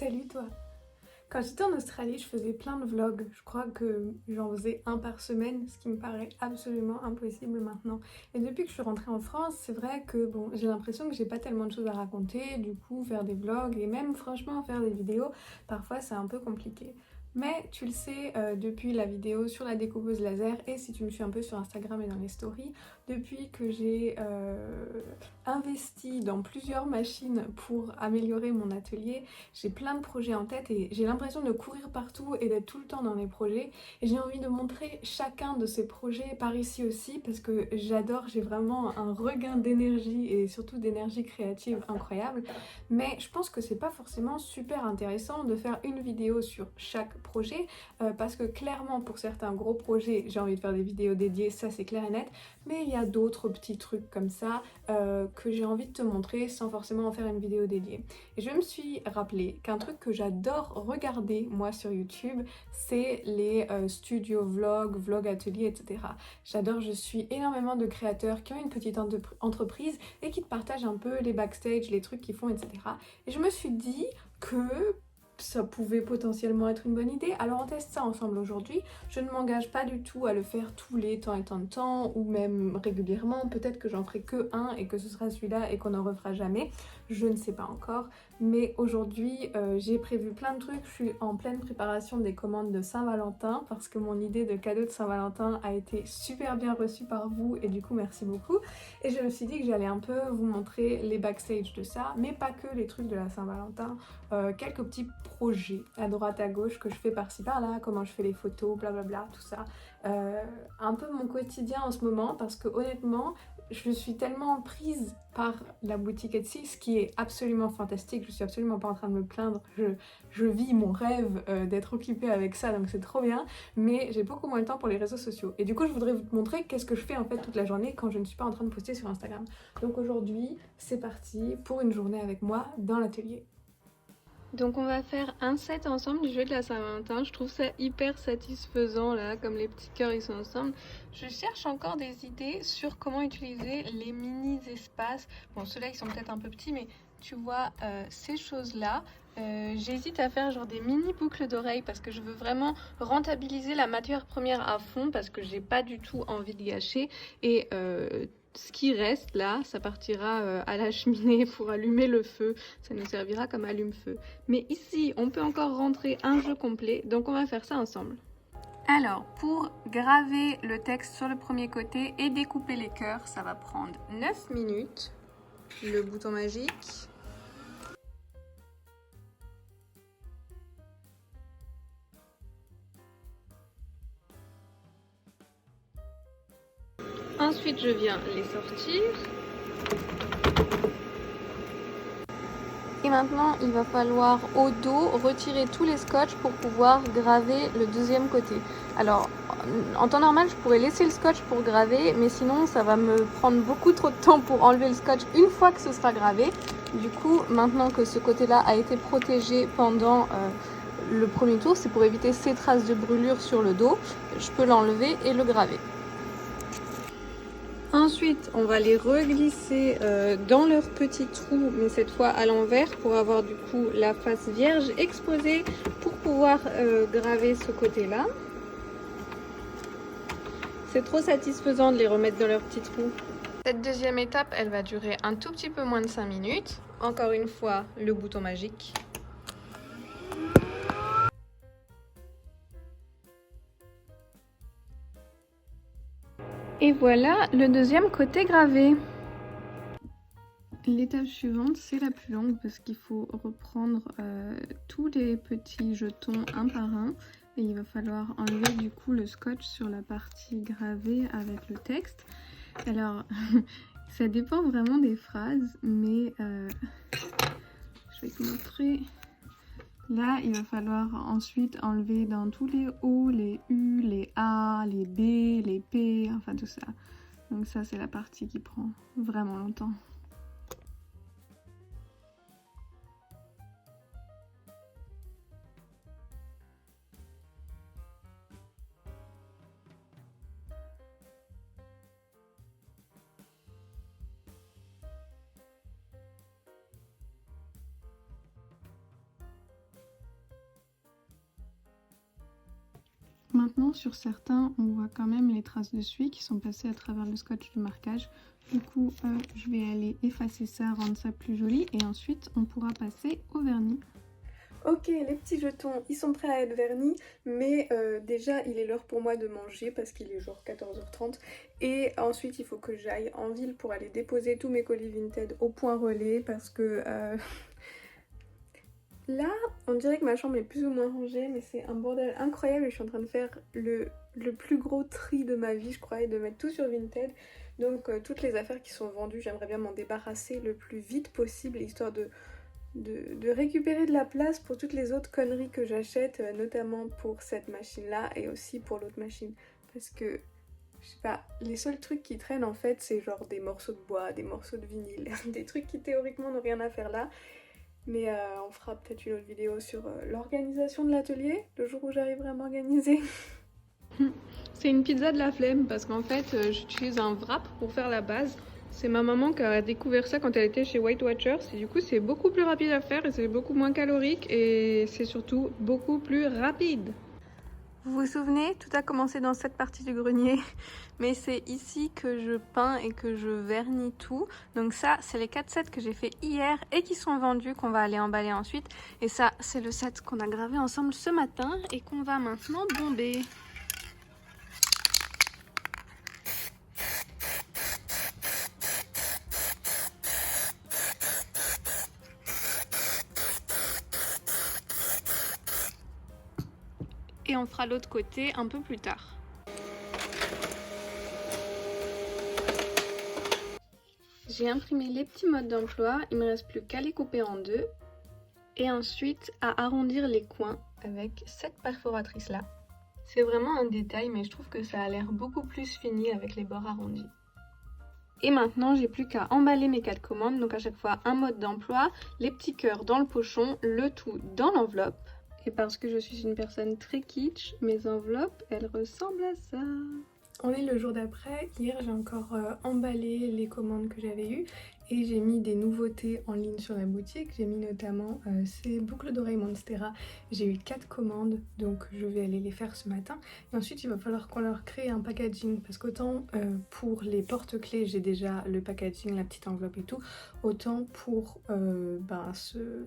Salut toi! Quand j'étais en Australie, je faisais plein de vlogs. Je crois que j'en faisais un par semaine, ce qui me paraît absolument impossible maintenant. Et depuis que je suis rentrée en France, c'est vrai que bon, j'ai l'impression que j'ai pas tellement de choses à raconter. Du coup, faire des vlogs et même franchement faire des vidéos, parfois c'est un peu compliqué. Mais tu le sais, depuis la vidéo sur la découpeuse laser et si tu me suis un peu sur Instagram et dans les stories, depuis que j'ai investi dans plusieurs machines pour améliorer mon atelier, j'ai plein de projets en tête et j'ai l'impression de courir partout et d'être tout le temps dans les projets. Et j'ai envie de montrer chacun de ces projets par ici aussi parce que j'adore, j'ai vraiment un regain d'énergie et surtout d'énergie créative incroyable. Mais je pense que c'est pas forcément super intéressant de faire une vidéo sur chaque projet parce que clairement pour certains gros projets, j'ai envie de faire des vidéos dédiées, ça c'est clair et net. Mais il y a d'autres petits trucs comme ça que j'ai envie de te montrer sans forcément en faire une vidéo dédiée. Et je me suis rappelé qu'un truc que j'adore regarder moi sur YouTube, c'est les studio vlogs, vlog ateliers, etc. J'adore, je suis énormément de créateurs qui ont une petite entreprise et qui te partagent un peu les backstage, les trucs qu'ils font, etc. Et je me suis dit que ça pouvait potentiellement être une bonne idée. Alors on teste ça ensemble aujourd'hui. Je ne m'engage pas du tout à le faire tous les temps et tant de temps ou même régulièrement. Peut-être que j'en ferai que un et que ce sera celui-là et qu'on n'en refera jamais. Je ne sais pas encore. Mais aujourd'hui, j'ai prévu plein de trucs. Je suis en pleine préparation des commandes de Saint-Valentin parce que mon idée de cadeau de Saint-Valentin a été super bien reçue par vous et du coup merci beaucoup. Et je me suis dit que j'allais un peu vous montrer les backstage de ça, mais pas que les trucs de la Saint-Valentin. Quelques petits projets à droite à gauche que je fais par-ci par-là, comment je fais les photos, blablabla, tout ça. Un peu mon quotidien en ce moment parce que honnêtement, je suis tellement prise par la boutique Etsy, ce qui est absolument fantastique, je suis absolument pas en train de me plaindre, je vis mon rêve d'être occupée avec ça, donc c'est trop bien, mais j'ai beaucoup moins de temps pour les réseaux sociaux. Et du coup, je voudrais vous montrer qu'est-ce que je fais en fait toute la journée quand je ne suis pas en train de poster sur Instagram. Donc aujourd'hui, c'est parti pour une journée avec moi dans l'atelier. Donc on va faire un set ensemble du jeu de la Saint-Valentin. Je trouve ça hyper satisfaisant là, comme les petits cœurs ils sont ensemble. Je cherche encore des idées sur comment utiliser les mini espaces. Bon, ceux-là ils sont peut-être un peu petits, mais tu vois ces choses-là. J'hésite à faire genre des mini boucles d'oreilles parce que je veux vraiment rentabiliser la matière première à fond parce que j'ai pas du tout envie de gâcher et ce qui reste là, ça partira à la cheminée pour allumer le feu. Ça nous servira comme allume-feu. Mais ici, on peut encore rentrer un jeu complet, donc on va faire ça ensemble. Alors, pour graver le texte sur le premier côté et découper les cœurs, ça va prendre 9 minutes. Le bouton magique. Ensuite, je viens les sortir. Et maintenant, il va falloir au dos retirer tous les scotch pour pouvoir graver le deuxième côté. Alors, en temps normal, je pourrais laisser le scotch pour graver, mais sinon, ça va me prendre beaucoup trop de temps pour enlever le scotch une fois que ce sera gravé. Du coup, maintenant que ce côté-là a été protégé pendant le premier tour, c'est pour éviter ces traces de brûlure sur le dos. Je peux l'enlever et le graver. Ensuite, on va les reglisser dans leur petit trou, mais cette fois à l'envers pour avoir du coup la face vierge exposée pour pouvoir graver ce côté-là. C'est trop satisfaisant de les remettre dans leur petit trou. Cette deuxième étape, elle va durer un tout petit peu moins de 5 minutes. Encore une fois, le bouton magique. Et voilà le deuxième côté gravé. L'étape suivante, c'est la plus longue parce qu'il faut reprendre tous les petits jetons un par un et il va falloir enlever du coup le scotch sur la partie gravée avec le texte. Alors, ça dépend vraiment des phrases, mais je vais te montrer. Là, il va falloir ensuite enlever dans tous les O, les U, les A, les B, les P, enfin tout ça. Donc ça, c'est la partie qui prend vraiment longtemps. Maintenant, sur certains, on voit quand même les traces de suie qui sont passées à travers le scotch de marquage. Du coup, je vais aller effacer ça, rendre ça plus joli et ensuite on pourra passer au vernis. Ok, les petits jetons, ils sont prêts à être vernis, mais déjà il est l'heure pour moi de manger parce qu'il est genre 14h30 et ensuite il faut que j'aille en ville pour aller déposer tous mes colis Vinted au point relais parce que là on dirait que ma chambre est plus ou moins rangée mais c'est un bordel incroyable et je suis en train de faire le plus gros tri de ma vie je crois et de mettre tout sur Vinted. Donc toutes les affaires qui sont vendues j'aimerais bien m'en débarrasser le plus vite possible histoire de récupérer de la place pour toutes les autres conneries que j'achète, notamment pour cette machine-là et aussi pour l'autre machine. Parce que, je sais pas, les seuls trucs qui traînent en fait, c'est genre des morceaux de bois, des morceaux de vinyle, des trucs qui théoriquement n'ont rien à faire là. Mais on fera peut-être une autre vidéo sur l'organisation de l'atelier, le jour où j'arriverai à m'organiser. C'est une pizza de la flemme parce qu'en fait j'utilise un wrap pour faire la base. C'est ma maman qui a découvert ça quand elle était chez Weight Watchers et du coup c'est beaucoup plus rapide à faire et c'est beaucoup moins calorique et c'est surtout beaucoup plus rapide. Vous vous souvenez, tout a commencé dans cette partie du grenier, mais c'est ici que je peins et que je vernis tout. Donc ça, c'est les 4 sets que j'ai fait hier et qui sont vendus, qu'on va aller emballer ensuite. Et ça, c'est le set qu'on a gravé ensemble ce matin et qu'on va maintenant bomber. Et on fera l'autre côté un peu plus tard. J'ai imprimé les petits modes d'emploi, il me reste plus qu'à les couper en deux et ensuite à arrondir les coins avec cette perforatrice là. C'est vraiment un détail mais je trouve que ça a l'air beaucoup plus fini avec les bords arrondis. Et maintenant j'ai plus qu'à emballer mes 4 commandes, donc à chaque fois un mode d'emploi, les petits cœurs dans le pochon, le tout dans l'enveloppe. Et parce que je suis une personne très kitsch, mes enveloppes, elles ressemblent à ça. On est le jour d'après. Hier, j'ai encore emballé les commandes que j'avais eues et j'ai mis des nouveautés en ligne sur la boutique. J'ai mis notamment ces boucles d'oreilles Monstera. J'ai eu 4 commandes, donc je vais aller les faire ce matin. Et ensuite, il va falloir qu'on leur crée un packaging parce qu'autant pour les porte-clés, j'ai déjà le packaging, la petite enveloppe et tout, autant pour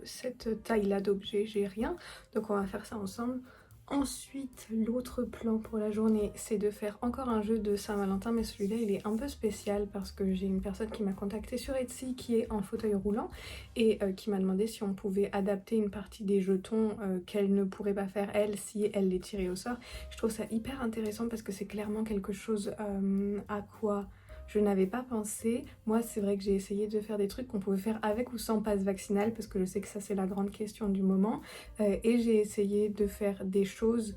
cette taille-là d'objet, j'ai rien. Donc on va faire ça ensemble. Ensuite, l'autre plan pour la journée, c'est de faire encore un jeu de Saint-Valentin, mais celui-là, il est un peu spécial parce que j'ai une personne qui m'a contacté sur Etsy qui est en fauteuil roulant et qui m'a demandé si on pouvait adapter une partie des jetons qu'elle ne pourrait pas faire elle si elle les tirait au sort. Je trouve ça hyper intéressant parce que c'est clairement quelque chose à quoi je n'avais pas pensé. Moi, c'est vrai que j'ai essayé de faire des trucs qu'on pouvait faire avec ou sans passe vaccinal parce que je sais que ça, c'est la grande question du moment. Et j'ai essayé de faire des choses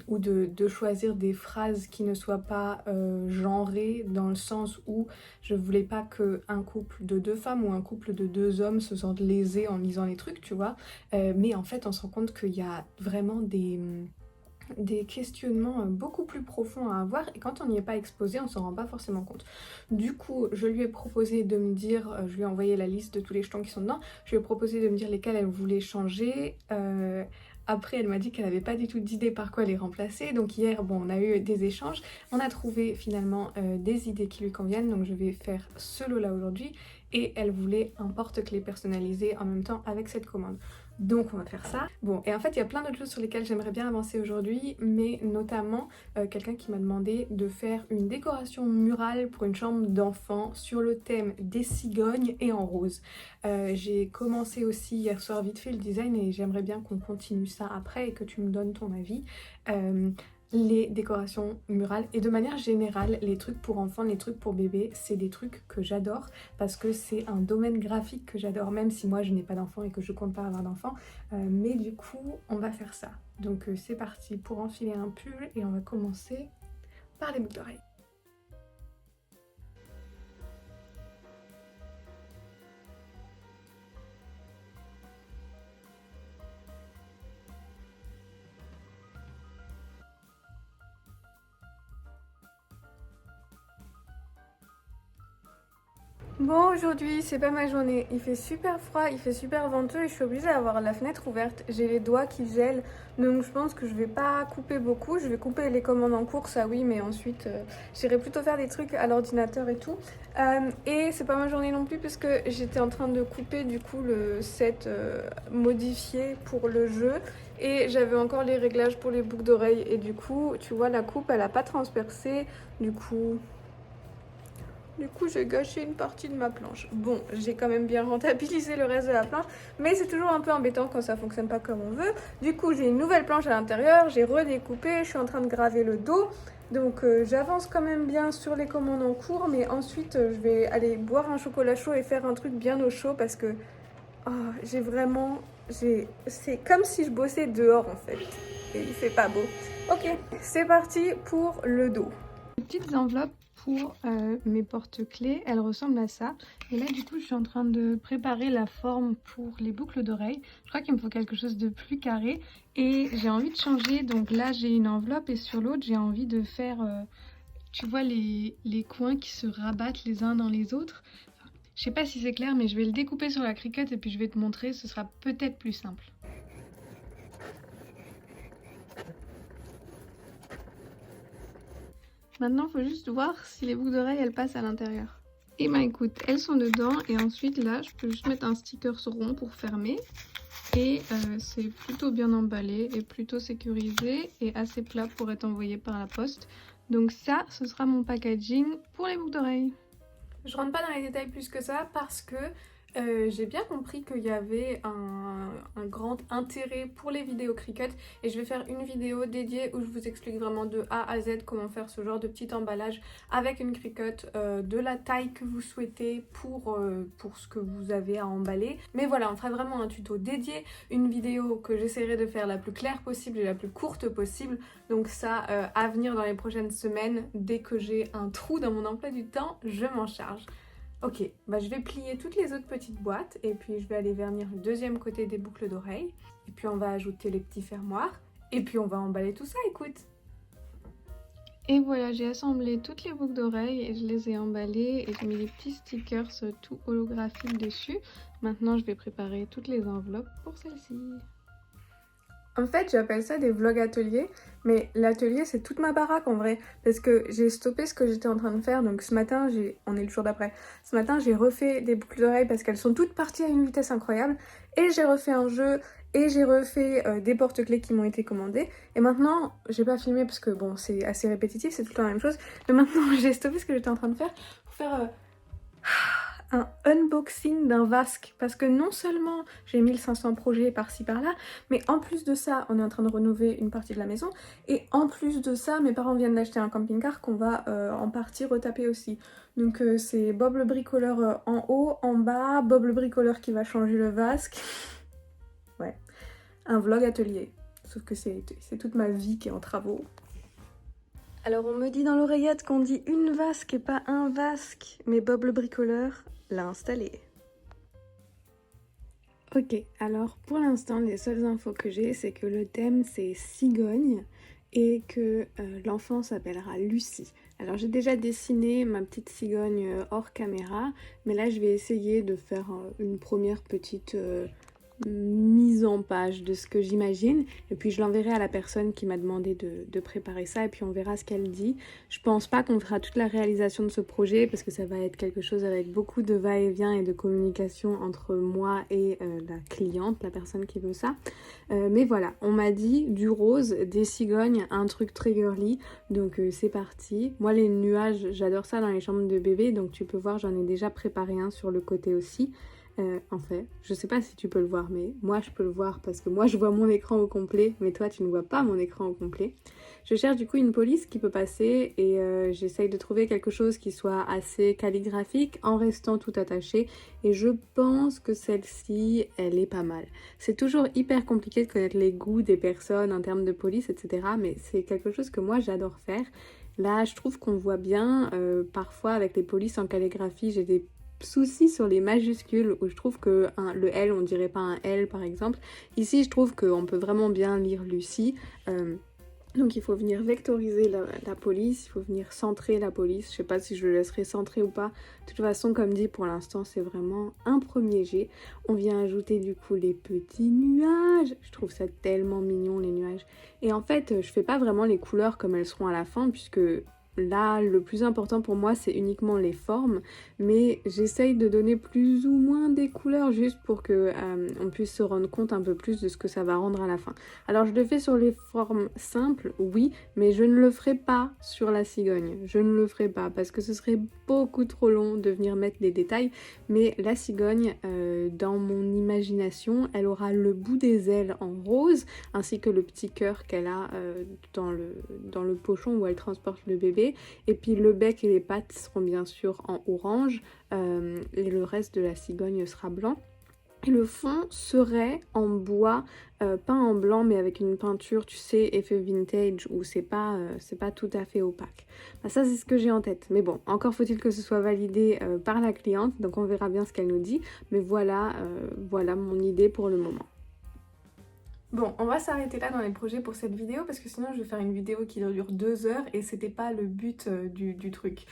ou de choisir des phrases qui ne soient pas genrées dans le sens où je voulais pas qu'un couple de 2 femmes ou un couple de 2 hommes se sentent lésés en lisant les trucs, tu vois. Mais en fait, on se rend compte qu'il y a vraiment des questionnements beaucoup plus profonds à avoir et quand on n'y est pas exposé on s'en rend pas forcément compte. Du coup je lui ai proposé de me dire, je lui ai envoyé la liste de tous les jetons qui sont dedans, je lui ai proposé de me dire lesquels elle voulait changer. Après elle m'a dit qu'elle avait pas du tout d'idée par quoi les remplacer, donc hier bon on a eu des échanges, on a trouvé finalement des idées qui lui conviennent, donc je vais faire ce lot là aujourd'hui et elle voulait un porte-clés personnalisé en même temps avec cette commande. Donc on va faire ça. Bon, et en fait il y a plein d'autres choses sur lesquelles j'aimerais bien avancer aujourd'hui, mais notamment quelqu'un qui m'a demandé de faire une décoration murale pour une chambre d'enfant sur le thème des cigognes et en rose. J'ai commencé aussi hier soir vite fait le design et j'aimerais bien qu'on continue ça après et que tu me donnes ton avis. Les décorations murales et de manière générale les trucs pour enfants, les trucs pour bébés, c'est des trucs que j'adore parce que c'est un domaine graphique que j'adore, même si moi je n'ai pas d'enfant et que je compte pas avoir d'enfant, mais du coup on va faire ça. Donc c'est parti pour enfiler un pull et on va commencer par les boucles d'oreilles. Bon, aujourd'hui, c'est pas ma journée. Il fait super froid, il fait super venteux et je suis obligée d'avoir la fenêtre ouverte. J'ai les doigts qui gèlent, donc je pense que je vais pas couper beaucoup. Je vais couper les commandes en cours, ça oui, mais ensuite, j'irai plutôt faire des trucs à l'ordinateur et tout. Et c'est pas ma journée non plus parce que j'étais en train de couper du coup le set modifié pour le jeu et j'avais encore les réglages pour les boucles d'oreilles et du coup, tu vois, la coupe, elle a pas transpercé. Du coup, j'ai gâché une partie de ma planche. Bon, j'ai quand même bien rentabilisé le reste de la planche, mais c'est toujours un peu embêtant quand ça fonctionne pas comme on veut. Du coup, j'ai une nouvelle planche à l'intérieur, j'ai redécoupé, je suis en train de graver le dos. Donc j'avance quand même bien sur les commandes en cours, mais ensuite je vais aller boire un chocolat chaud et faire un truc bien au chaud parce que oh, j'ai vraiment... C'est comme si je bossais dehors en fait. Et il fait pas beau. Ok, c'est parti pour le dos. Petites enveloppes pour mes porte-clés, elles ressemblent à ça. Et là du coup je suis en train de préparer la forme pour les boucles d'oreilles. Je crois qu'il me faut quelque chose de plus carré et j'ai envie de changer. Donc là j'ai une enveloppe et sur l'autre j'ai envie de faire, tu vois les coins qui se rabattent les uns dans les autres. Enfin, je sais pas si c'est clair mais je vais le découper sur la Cricut et puis je vais te montrer, ce sera peut-être plus simple. Maintenant, il faut juste voir si les boucles d'oreilles, elles passent à l'intérieur. Et bah écoute, elles sont dedans et ensuite là, je peux juste mettre un sticker rond pour fermer. Et c'est plutôt bien emballé et plutôt sécurisé et assez plat pour être envoyé par la poste. Donc ça, ce sera mon packaging pour les boucles d'oreilles. Je rentre pas dans les détails plus que ça parce que j'ai bien compris qu'il y avait un grand intérêt pour les vidéos Cricut et je vais faire une vidéo dédiée où je vous explique vraiment de A à Z comment faire ce genre de petit emballage avec une Cricut de la taille que vous souhaitez pour ce que vous avez à emballer. Mais voilà, on fera vraiment un tuto dédié, une vidéo que j'essaierai de faire la plus claire possible et la plus courte possible. Donc ça, à venir dans les prochaines semaines, dès que j'ai un trou dans mon emploi du temps, je m'en charge. Ok, bah je vais plier toutes les autres petites boîtes et puis je vais aller vernir le deuxième côté des boucles d'oreilles. Et puis on va ajouter les petits fermoirs et puis on va emballer tout ça, écoute. Et voilà, j'ai assemblé toutes les boucles d'oreilles et je les ai emballées et j'ai mis des petits stickers tout holographiques dessus. Maintenant je vais préparer toutes les enveloppes pour celle-ci. En fait, j'appelle ça des vlogs ateliers, mais l'atelier c'est toute ma baraque en vrai, parce que j'ai stoppé ce que j'étais en train de faire, donc ce matin, on est le jour d'après, ce matin j'ai refait des boucles d'oreilles parce qu'elles sont toutes parties à une vitesse incroyable, et j'ai refait un jeu, et j'ai refait des porte-clés qui m'ont été commandés, et maintenant, j'ai pas filmé parce que bon, c'est assez répétitif, c'est tout le temps la même chose, mais maintenant j'ai stoppé ce que j'étais en train de faire pour faire... un unboxing d'un vasque parce que non seulement j'ai 1500 projets par-ci par-là, mais en plus de ça, on est en train de rénover une partie de la maison et en plus de ça, mes parents viennent d'acheter un camping-car qu'on va en partie retaper aussi. Donc c'est Bob le bricoleur en haut, en bas, Bob le bricoleur qui va changer le vasque. Ouais, un vlog atelier. Sauf que c'est toute ma vie qui est en travaux. Alors on me dit dans l'oreillette qu'on dit une vasque et pas un vasque, mais Bob le bricoleur l'a installé. Ok, alors pour l'instant les seules infos que j'ai c'est que le thème c'est cigogne et que l'enfant s'appellera Lucie. Alors j'ai déjà dessiné ma petite cigogne hors caméra, mais là je vais essayer de faire une première petite mise en page de ce que j'imagine et puis je l'enverrai à la personne qui m'a demandé de préparer ça et puis on verra ce qu'elle dit. Je pense pas qu'on fera toute la réalisation de ce projet parce que ça va être quelque chose avec beaucoup de va-et-vient et de communication entre moi et la cliente, la personne qui veut ça. Mais voilà, on m'a dit du rose, des cigognes, un truc très girly, donc c'est parti. Moi les nuages, j'adore ça dans les chambres de bébé, donc tu peux voir j'en ai déjà préparé un sur le côté aussi. En fait, je sais pas si tu peux le voir, mais moi je peux le voir parce que moi je vois mon écran au complet, mais toi tu ne vois pas mon écran au complet. Je cherche du coup une police qui peut passer et j'essaye de trouver quelque chose qui soit assez calligraphique en restant tout attaché et je pense que celle-ci, elle est pas mal. C'est toujours hyper compliqué de connaître les goûts des personnes en termes de police, etc. mais c'est quelque chose que moi j'adore faire. Là, je trouve qu'on voit bien, parfois avec les polices en calligraphie, j'ai des souci sur les majuscules où je trouve que le L on dirait pas un L par exemple. Ici je trouve qu'on peut vraiment bien lire Lucie. Donc il faut venir vectoriser la police, il faut venir centrer la police. Je sais pas si je le laisserai centrer ou pas. De toute façon, comme dit, pour l'instant, c'est vraiment un premier jet. On vient ajouter du coup les petits nuages. Je trouve ça tellement mignon, les nuages. Et en fait, je fais pas vraiment les couleurs comme elles seront à la fin, puisque là, le plus important pour moi, c'est uniquement les formes, mais j'essaye de donner plus ou moins des couleurs juste pour que on puisse se rendre compte un peu plus de ce que ça va rendre à la fin. Alors je le fais sur les formes simples, oui, mais je ne le ferai pas sur la cigogne. Je ne le ferai pas parce que ce serait beaucoup trop long de venir mettre des détails, mais la cigogne, dans mon imagination, elle aura le bout des ailes en rose, ainsi que le petit cœur qu'elle a dans le pochon où elle transporte le bébé. Et puis le bec et les pattes seront bien sûr en orange et le reste de la cigogne sera blanc. Et le fond serait en bois, peint en blanc mais avec une peinture, tu sais, effet vintage où c'est pas tout à fait opaque. Bah, ça c'est ce que j'ai en tête. Mais bon, encore faut-il que ce soit validé par la cliente, donc on verra bien ce qu'elle nous dit. Mais voilà, voilà mon idée pour le moment. Bon, on va s'arrêter là dans les projets pour cette vidéo parce que sinon je vais faire une vidéo qui dure 2 heures et c'était pas le but du truc.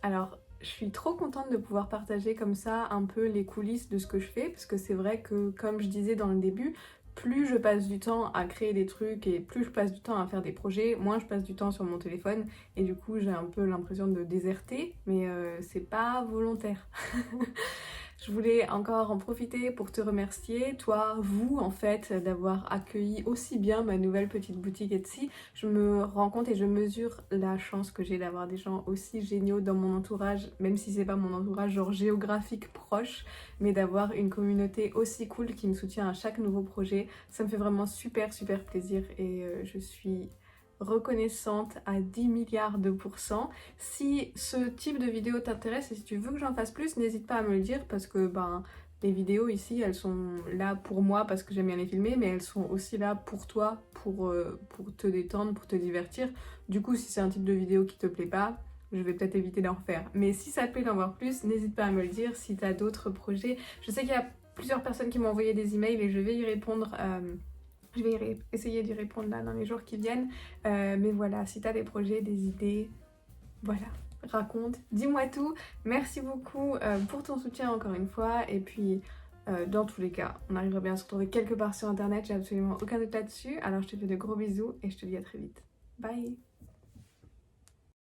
Alors, je suis trop contente de pouvoir partager comme ça un peu les coulisses de ce que je fais parce que c'est vrai que, comme je disais dans le début, plus je passe du temps à créer des trucs et plus je passe du temps à faire des projets, moins je passe du temps sur mon téléphone et du coup j'ai un peu l'impression de déserter, mais c'est pas volontaire. Je voulais encore en profiter pour te remercier, toi, vous en fait, d'avoir accueilli aussi bien ma nouvelle petite boutique Etsy. Je me rends compte et je mesure la chance que j'ai d'avoir des gens aussi géniaux dans mon entourage, même si c'est pas mon entourage genre géographique proche, mais d'avoir une communauté aussi cool qui me soutient à chaque nouveau projet. Ça me fait vraiment super plaisir et je suis reconnaissante à 10 milliards de pourcents. Si ce type de vidéo t'intéresse et si tu veux que j'en fasse plus, n'hésite pas à me le dire parce que les vidéos ici, elles sont là pour moi parce que j'aime bien les filmer, mais elles sont aussi là pour toi, pour te détendre, pour te divertir. Du coup, si c'est un type de vidéo qui te plaît pas, je vais peut-être éviter d'en refaire. Mais si ça te plaît d'en voir plus, n'hésite pas à me le dire. Si t'as d'autres projets, je sais qu'il y a plusieurs personnes qui m'ont envoyé des emails et je vais y répondre. Je vais essayer d'y répondre là dans les jours qui viennent. Mais voilà, si t'as des projets, des idées, voilà, raconte, dis-moi tout. Merci beaucoup pour ton soutien encore une fois. Et puis, dans tous les cas, on arrivera bien à se retrouver quelque part sur internet. J'ai absolument aucun doute là-dessus. Alors, je te fais de gros bisous et je te dis à très vite. Bye!